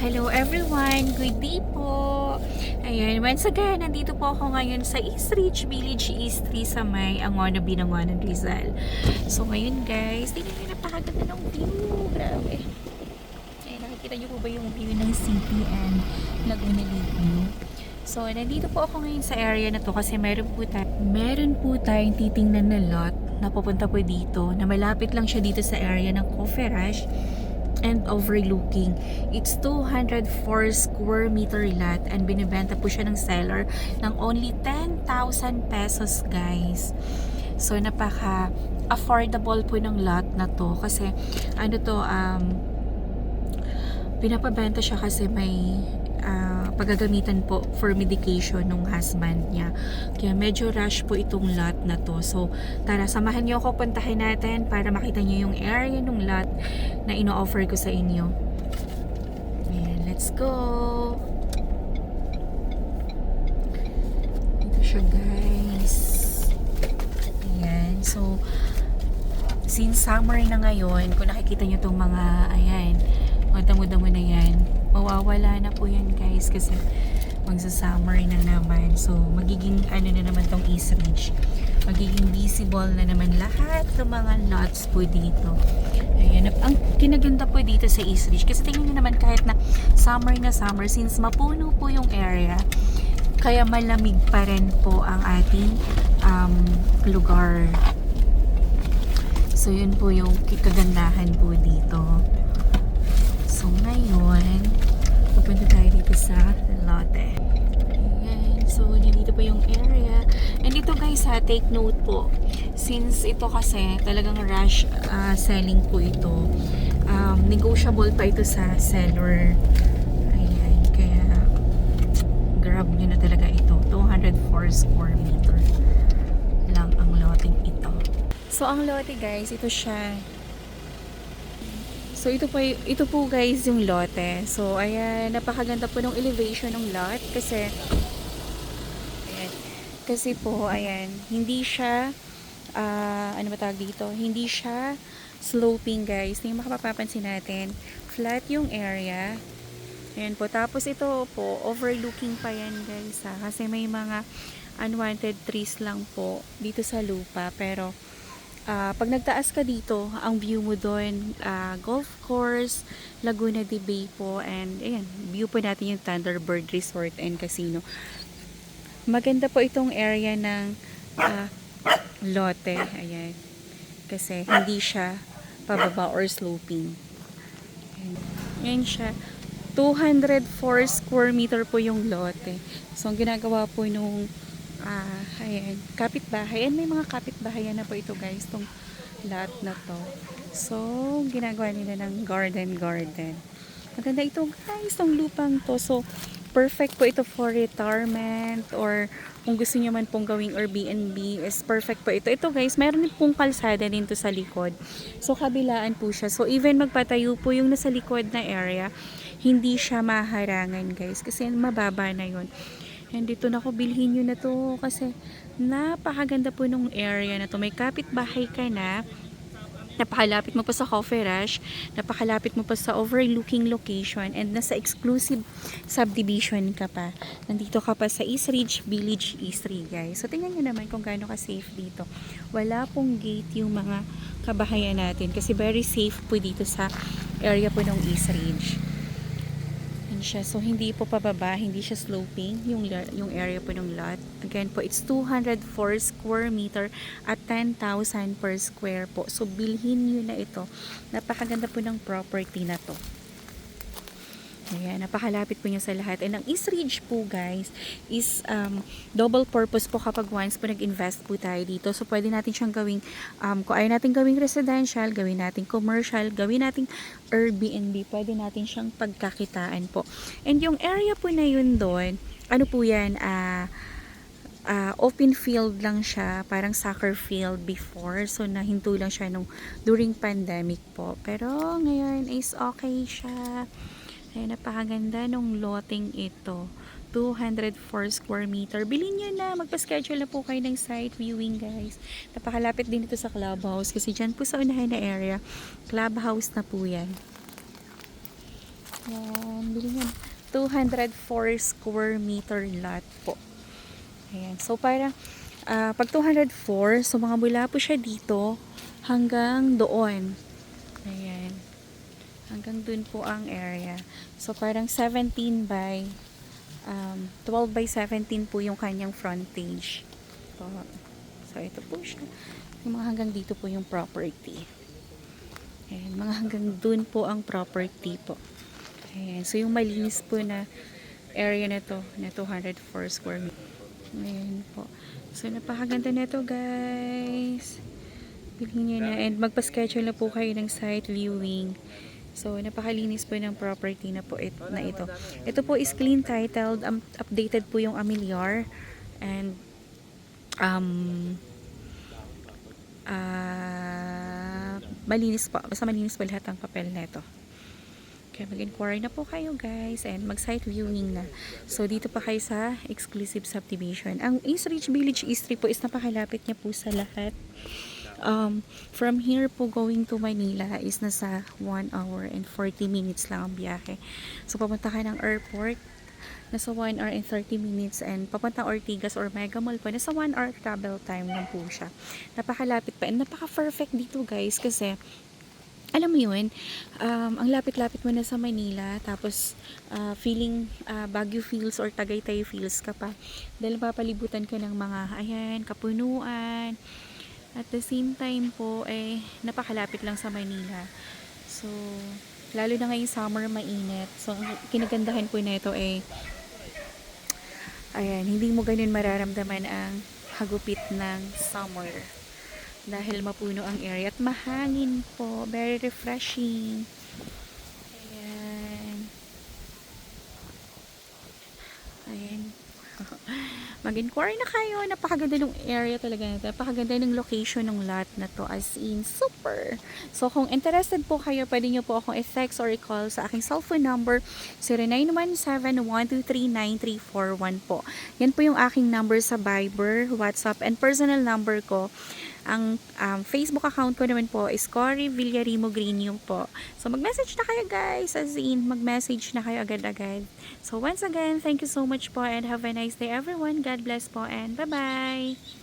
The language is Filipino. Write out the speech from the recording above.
Hello everyone! Good day po! Ayan, once again, nandito po ako ngayon sa East Ridge Village, East 3 sa may Angono, Binangonan, Rizal. So ngayon guys, tingnan nyo, napakaganda ng view. Grabe. Ayan, nakikita nyo po ba yung view ng city and Laguna Lake view? So nandito po ako ngayon sa area na to kasi meron po tayong titingnan na lot na pupunta po dito, na malapit lang siya dito sa area ng Coffee Rush and overlooking. It's 204 square meter lot and binibenta po siya ng seller ng only 10,000 pesos guys. So napaka affordable po ng lot na to kasi pinapabenta siya kasi may paggagamitan po for medication ng husband niya. Kaya medyo rush po itong lot na to. So tara, samahan niyo ako, puntahin natin para makita niyo yung area ng lot na ino-offer ko sa inyo. Ayan, let's go! Ito siya guys. Ayan, so since summer na ngayon, kung nakikita niyo itong mga, ayan, damo-damo na yan, mawawala na po yan guys kasi magsa-summer na naman. So magiging na naman tong East Ridge, magiging visible na naman lahat ng mga lots po dito. Ayan, ang kinaganda po dito sa East Ridge kasi tingnan nyo naman, kahit na summer na summer, since mapuno po yung area, kaya malamig pa rin po ang ating lugar. So yun po yung kagandahan po dito. So ngayon, pupunta tayo dito sa lote. Ayan. So dito po yung area. And dito guys take note po. Since ito kasi talagang rush selling po ito. Negotiable pa ito sa seller. Ayan. Kaya grab nyo na talaga ito. 204 square meter lang ang loting ito. So ang lote guys, ito siya. So ito po guys yung lote. So ayan, napakaganda po ng elevation ng lot kasi ayan, kasi po ayan, hindi siya ano ba tawag dito? Hindi siya sloping guys. Yung makapapansin natin, flat yung area. Ayan po. Tapos ito po, overlooking pa yan guys kasi may mga unwanted trees lang po dito sa lupa, pero pag nagtaas ka dito, ang view mo doon, golf course, Laguna de Bay po, and ayan, view po natin yung Thunderbird Resort and Casino. Maganda po itong area ng lote, ayan, kasi hindi siya pababa or sloping. Ayan siya, 204 square meter po yung lote. So ang ginagawa po nung ayan, kapitbahay. And may mga kapitbahayan na po ito guys, tong lot na to. So, ginagawa nila ng garden. Maganda ito guys, tong lupang to. So, perfect po ito for retirement or kung gusto niyo man pong gawing Airbnb, is perfect po ito. Ito guys, meron din pong kalsada dito sa likod. So, kabilaan po siya. So, even magpatayo po yung nasa likod na area, hindi siya maharangan guys kasi mababa na yun. And dito na ako, bilhin nyo na to kasi napakaganda po nung area na to. May kapitbahay ka na, napakalapit mo pa sa Coffee Rush, napakalapit mo pa sa overlooking location, and nasa exclusive subdivision ka pa. Nandito ka pa sa East Ridge Village, East 3 guys. So tingnan nyo naman kung gaano ka safe dito. Wala pong gate yung mga kabahayan natin kasi very safe po dito sa area po ng East Ridge siya. So hindi po pababa, hindi siya sloping yung area po ng lot. Again po, it's 204 square meter at 10,000 per square po. So bilhin niyo na ito. Napakaganda po ng property na to. Ayan, napakalapit po niya sa lahat. And ang East Ridge po guys is double purpose po kapag once po nag-invest po tayo dito. So pwede natin siyang gawing, kung ayaw natin gawing residential, gawin natin commercial, gawin natin Airbnb, pwede natin siyang pagkakitaan po. And yung area po na yun doon, ano po yan, open field lang siya, parang soccer field before. So nahinto lang siya during pandemic po. Pero ngayon is okay siya. Ay, napakaganda nung loteng ito. 204 square meter. Bilhin nyo na. Magpa-schedule na po kayo ng site viewing guys. Napakalapit din ito sa clubhouse. Kasi dyan po sa unahan na area, clubhouse na po yan. Yan, bili nyo. 204 square meter lot po. Ayan. So, parang, pag 204, so mga mula po siya dito hanggang doon. Ayan. Hanggang dun po ang area. So, parang 17 by 12 by 17 po yung kanyang frontage. So, ito po siya. Yung mga hanggang dito po yung property. Ayan, mga hanggang dun po ang property po. Ayan, so yung malinis po na area na to, na 204 square meter. Ayan po. So, napakaganda na to, guys. Bilhin nyo na. And magpa-schedule na po kayo ng site viewing. So, napakalinis po ng property na po na ito. Ito po is clean titled, updated po yung amilyar. And, malinis po. Basta malinis po lahat ng papel na ito. Okay, mag-inquire na po kayo, guys. And mag-site viewing na. So, dito pa kayo sa exclusive subdivision. Ang East Ridge Village East 3 po is napakalapit niya po sa lahat. From here po going to Manila is nasa 1 hour and 40 minutes lang ang biyahe. So, papunta ka ng airport, nasa 1 hour and 30 minutes, and papunta Ortigas or Mega Mall po, nasa 1 hour travel time lang po siya. Napakalapit pa, and napaka-perfect dito, guys, kasi alam mo yun, ang lapit-lapit mo na sa Manila, tapos feeling Baguio feels or Tagaytay feels ka pa. Dahil papalibutan ka ng mga, ayan, kapunuan. At the same time po, napakalapit lang sa Manila. So, lalo na ngayong summer, mainit. So, ang kinagandahan po na ito ayan, hindi mo ganun mararamdaman ang hagupit ng summer. Dahil mapuno ang area at mahangin po. Very refreshing. Ayan. Ayan. Mag-inquire na kayo. Napakaganda ng area talaga nito. Napakaganda ng location ng lot na to. As in, super. So, kung interested po kayo, pwede nyo po akong i-text or i-call sa aking cellphone number 0917-123-9341 po. Yan po yung aking number sa Viber, WhatsApp, and personal number ko. Ang Facebook account ko naman po is Cory Villarimo Greenio po. So, mag-message na kayo, guys. As in, mag-message na kayo agad-agad. So, once again, thank you so much po and have a nice day, everyone. God bless po and bye-bye!